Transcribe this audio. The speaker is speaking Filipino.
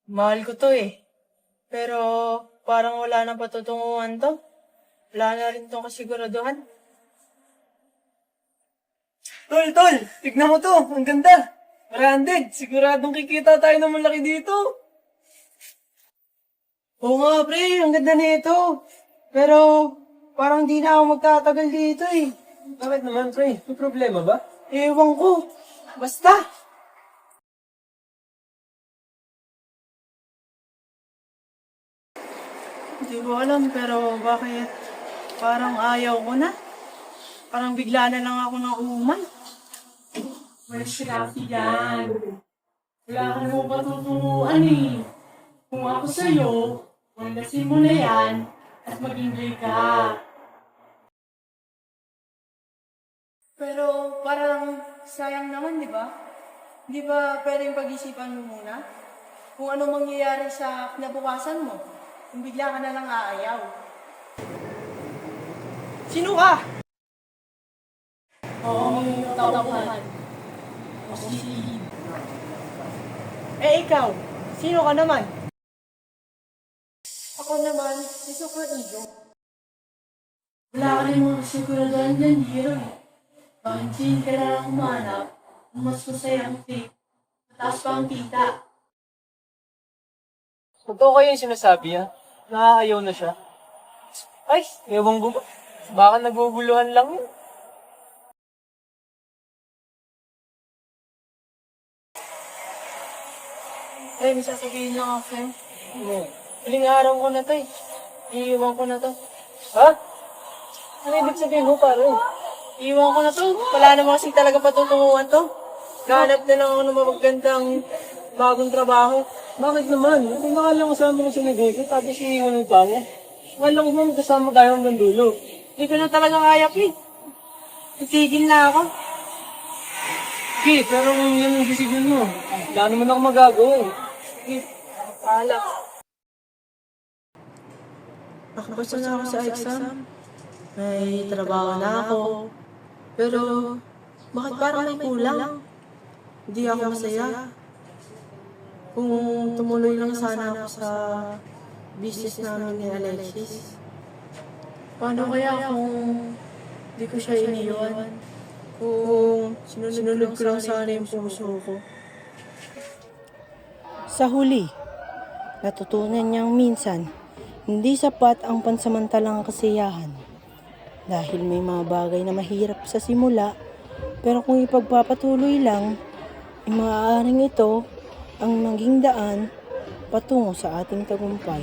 Mahal ko to eh. Pero parang wala na patutunguhan to. Wala na rin tong kasiguraduhan. Tol! Tignan mo to! Ang ganda! Branded! Siguradong kikita tayo ng malaki dito! Oo nga pre, ang ganda nito. Pero parang di na ako magtatagal dito eh. Bakit naman, pre? May problema ba? Ewan ko. Basta. Hindi ko alam pero bakit parang ayaw ko na. Parang bigla na lang ako ng umay. Mas Rafi yan. Wala ka namang patutunguhan eh. Kung ako sa'yo, mandasin mo na yan at mag-enjoy ka. Pero parang sayang naman, di ba? Di ba pwedeng pag-isipan mo muna? Kung ano mangyayari sa kinabukasan mo. Kung bigla ka na lang aayaw. Sino ka? Oo, tauhan. Ako si Eve. Eh ikaw, sino ka naman? Ako naman, si Super Ego. Wala ka rin mga siguraduhan dyan, hero eh. Pahinsin ka na lang humanap, mas masaya ang take. Mataas pa ang kita. Totoo kayo yung sinasabi niya? Nakaayaw na siya? Ay, ewan ko ba? Baka naguguluhan lang yun. Eh, may sasabihin lang ako sa'yo. Huling araw ko na to eh. Iiwan ko na to. Ha? Ano ibig sabihin mo, pare? Iiwan ko na to. Wala naman kasi talaga patutunguhan to. Nahanap na lang ako ng magandang bagong trabaho. Bakit naman? Kung nakala ko kasama ko sa negosyo, tapos iniwan ng tao. Akala ko naman kasama tayo hanggang dulo. Hindi ko na talaga kaya, Pi. Titigil na ako. Okay, pero kung yan ang decision mo, wala naman ako magagawa eh. Sige, paalam. Nakapasa na ako sa exam. May trabaho na ako. Pero, bakit parang may kulang? Hindi ako masaya. Kung tumuloy lang sana ako sa business namin ni Alexis. Paano kaya kung di ko siya iniwan? Kung sinunod ko lang sana yung puso ko. Sa huli, natutunan niyang minsan, hindi sapat ang pansamantalang kasiyahan. Dahil may mga bagay na mahirap sa simula, pero kung ipagpapatuloy lang, maaaring ito ang maging daan patungo sa ating tagumpay.